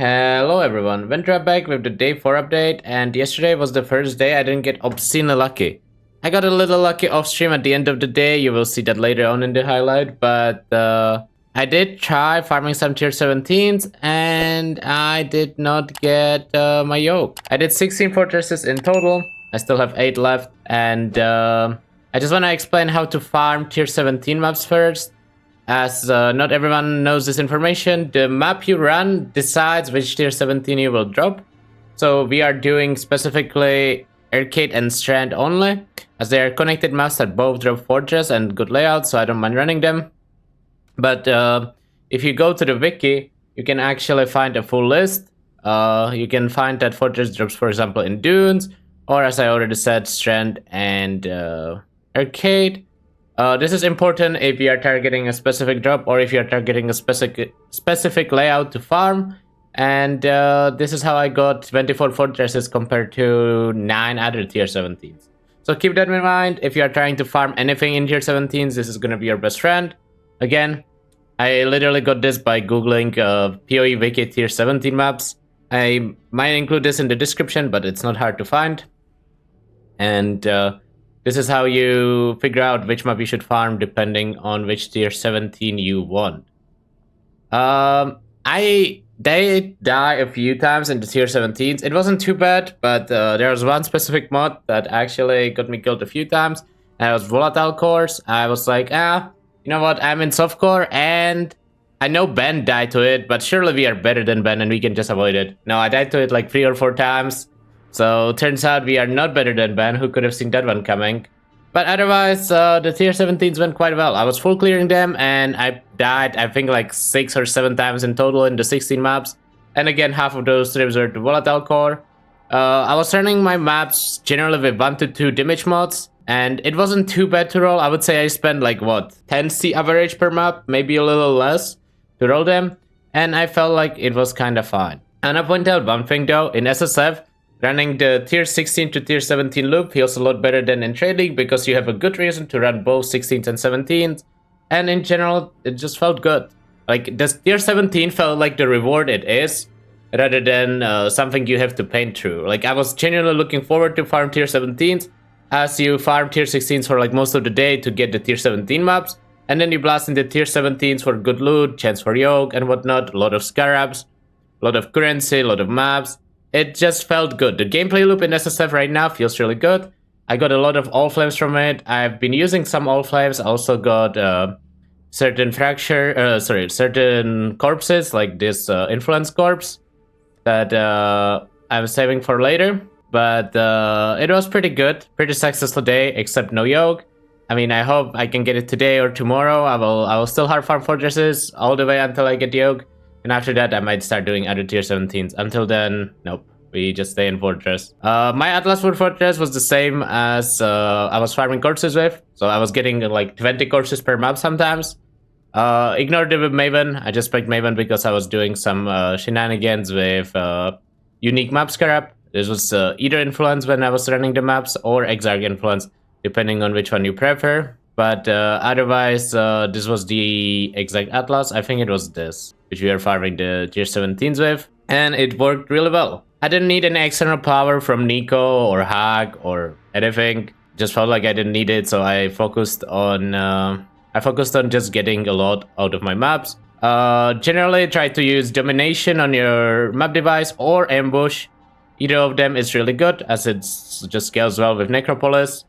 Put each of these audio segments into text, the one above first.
Hello everyone, Ventrua back with the day 4 update, and yesterday was the first day I didn't get obscenely lucky. I got a little lucky off stream at the end of the day, you will see that later on in the highlight, but I did try farming some tier 17s and I did not get my yoke. I did 16 fortresses in total, I still have 8 left, and I just want to explain how to farm tier 17 maps first. As not everyone knows this information, the map you run decides which tier 17 you will drop. So we are doing specifically Arcade and Strand only, as they are connected maps that both drop Fortress and good layout, so I don't mind running them. But if you go to the wiki, you can actually find a full list. You can find that Fortress drops, for example, in Dunes, or as I already said, Strand and Arcade. This is important if you are targeting a specific drop or if you are targeting a specific layout to farm. And this is how I got 24 fortresses compared to 9 other tier 17s. So keep that in mind. If you are trying to farm anything in tier 17s, this is going to be your best friend. Again, I literally got this by googling PoE wiki tier 17 maps. I might include this in the description, but it's not hard to find. And this is how you figure out which map you should farm depending on which tier 17 you want. I did die a few times in the tier 17s. It wasn't too bad, but there was one specific mod that actually got me killed a few times. And it was volatile cores. I was like, you know what, I'm in Softcore and I know Ben died to it, but surely we are better than Ben and we can just avoid it. No, I died to it like 3 or 4 times. So turns out we are not better than Ben, who could have seen that one coming. But otherwise, the tier 17s went quite well. I was full clearing them and I died, I think like 6 or 7 times in total in the 16 maps. And again, half of those trips were to volatile core. I was running my maps generally with 1 to 2 damage mods. And it wasn't too bad to roll. I would say I spent like what, 10 C average per map, maybe a little less to roll them. And I felt like it was kind of fine. And I point out one thing though, in SSF, running the tier 16 to tier 17 loop feels a lot better than in Trade League because you have a good reason to run both 16s and 17s. And in general, it just felt good. Like, this tier 17 felt like the reward it is, rather than something you have to paint through. Like, I was genuinely looking forward to farm tier 17s, as you farm tier 16s for like most of the day to get the tier 17 maps. And then you blast into tier 17s for good loot, chance for yoke and whatnot, a lot of scarabs, a lot of currency, a lot of maps. It just felt good. The gameplay loop in SSF right now feels really good. I got a lot of all flames from it. I've been using some all flames. I also got certain certain corpses, like this influence corpse that I'm saving for later. But it was pretty good, pretty successful day, except no yoke. I mean, I hope I can get it today or tomorrow. I will still hard farm fortresses all the way until I get yoke. And after that, I might start doing other tier 17s. Until then, nope. We just stay in Fortress. My Atlas Wood Fortress was the same as I was farming corpses with. So I was getting like 20 corpses per map sometimes. Ignored it with Maven. I just picked Maven because I was doing some shenanigans with unique map scarab. This was either influence when I was running the maps or Exarch influence, depending on which one you prefer. But otherwise, this was the exact Atlas. I think it was this, which we are farming the tier 17s with. And it worked really well. I didn't need any external power from Nico or Hag or anything. Just felt like I didn't need it, so I focused on just getting a lot out of my maps. Generally, try to use domination on your map device or ambush. Either of them is really good, as it just scales well with Necropolis.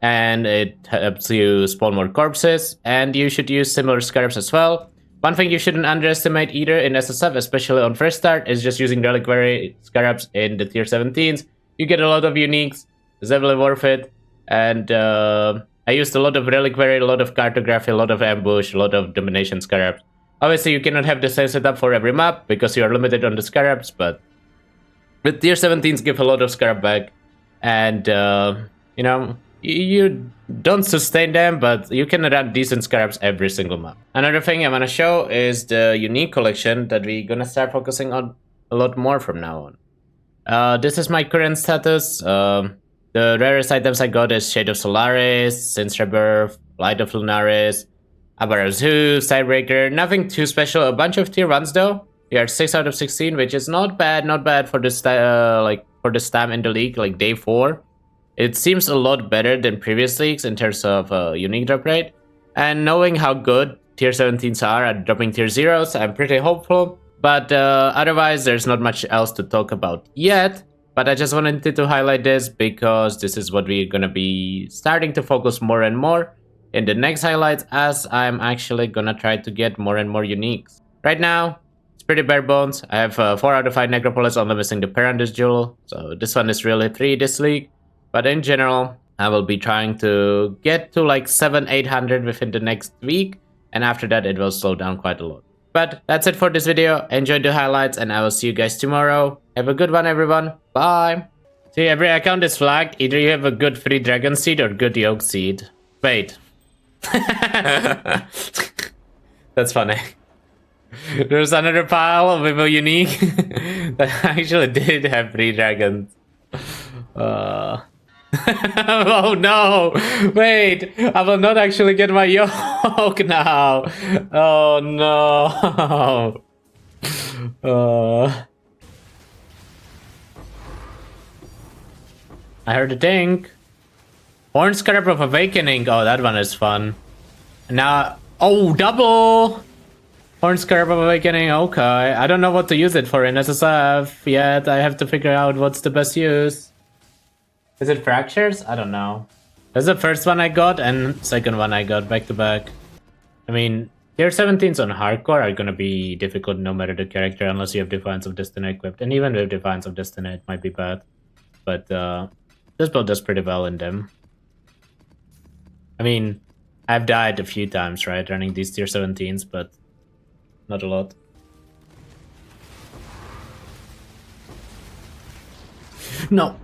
And it helps you spawn more corpses, and you should use similar scarabs as well. One thing you shouldn't underestimate either in SSF, especially on first start, is just using reliquary scarabs in the tier 17s. You get a lot of uniques, it's definitely worth it. And I used a lot of reliquary, a lot of cartography, a lot of ambush, a lot of domination scarabs. Obviously you cannot have the same setup for every map because you are limited on the scarabs, but with tier 17s give a lot of scarab back. And you know, you don't sustain them, but you can run decent scarabs every single map. Another thing I want to show is the unique collection that we're gonna start focusing on a lot more from now on. This is my current status. The rarest items I got is Shade of Solaris, Sin's Rebirth, Light of Lunaris, Abara's Hoof, Sidebreaker. Nothing too special. A bunch of tier 1s though. We are 6 out of 16, which is not bad for this for this time in the league, like day 4. It seems a lot better than previous leagues in terms of unique drop rate. And knowing how good tier 17s are at dropping tier 0s, I'm pretty hopeful. But otherwise, there's not much else to talk about yet. But I just wanted to highlight this because this is what we're gonna be starting to focus more and more in the next highlights, as I'm actually gonna try to get more and more uniques. Right now, it's pretty bare bones. I have 4 out of 5 Necropolis, only missing the Pair on this jewel. So this one is really 3 this league. But in general, I will be trying to get to like 700-800 within the next week. And after that, it will slow down quite a lot. But that's it for this video. Enjoy the highlights and I will see you guys tomorrow. Have a good one, everyone. Bye. See, every account is flagged. Either you have a good free dragon seed or good yolk seed. Wait. That's funny. There's another pile of a unique that actually did have free dragons. Oh no! Wait! I will not actually get my yolk now! Oh no! I heard a ding. Horn Scarab of Awakening. Oh, that one is fun. Now, oh, double! Horn Scarab of Awakening, okay. I don't know what to use it for in SSF yet. I have to figure out what's the best use. Is it Fractures? I don't know. That's the first one I got and second one I got back to back. I mean, tier 17s on hardcore are gonna be difficult no matter the character unless you have Defiance of Destiny equipped. And even with Defiance of Destiny it might be bad. But this build does pretty well in them. I mean, I've died a few times, right, running these tier 17s, but not a lot. No!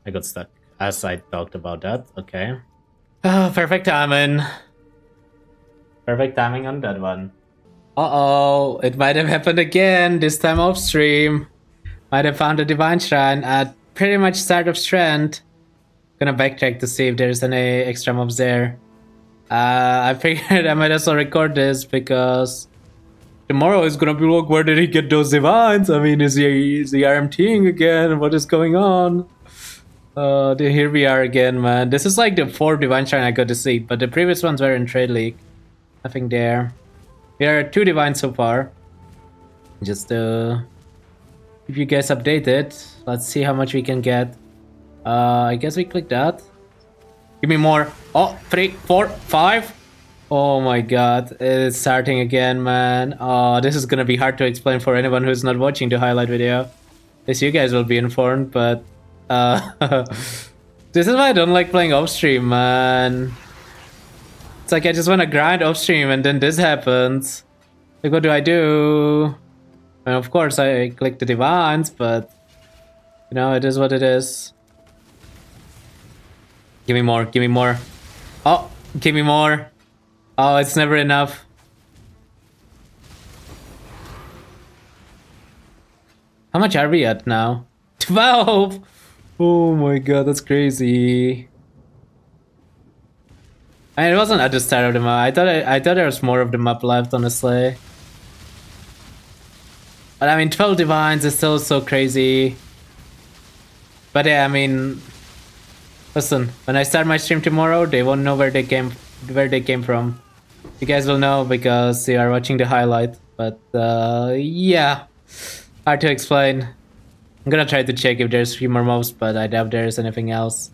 I got stuck, as I talked about that, okay. Oh, perfect timing. Perfect timing on that one. Uh-oh, it might have happened again, this time off stream. Might have found a Divine Shrine at pretty much start of Strand. Gonna backtrack to see if there's any extra mobs there. I figured I might as well record this because tomorrow is gonna be like, where did he get those divines? I mean, is he RMTing again? What is going on? Here we are again, man. This is like the 4th Divine Shrine I got to see, but the previous ones were in Trade League. Nothing there. We are 2 divines so far. Just keep you guys updated. Let's see how much we can get. I guess we click that. Give me more. Oh, 3, 4, 5. Oh my god, it's starting again, man. Oh, this is gonna be hard to explain for anyone who's not watching the highlight video. At least you guys will be informed, but this is why I don't like playing off stream, man. It's like I just want to grind off stream and then this happens. Like, what do I do? And of course I click the divines, but you know, it is what it is. Give me more, give me more. Oh, give me more. Oh, it's never enough. How much are we at now? 12! Oh my god, that's crazy. I mean, it wasn't at the start of the map. I thought there was more of the map left, honestly. But I mean, 12 divines is still so crazy. But yeah, I mean, listen, when I start my stream tomorrow, they won't know where they came from. You guys will know because you are watching the highlight. But yeah, hard to explain. I'm gonna try to check if there's a few more mobs, but I doubt there's anything else.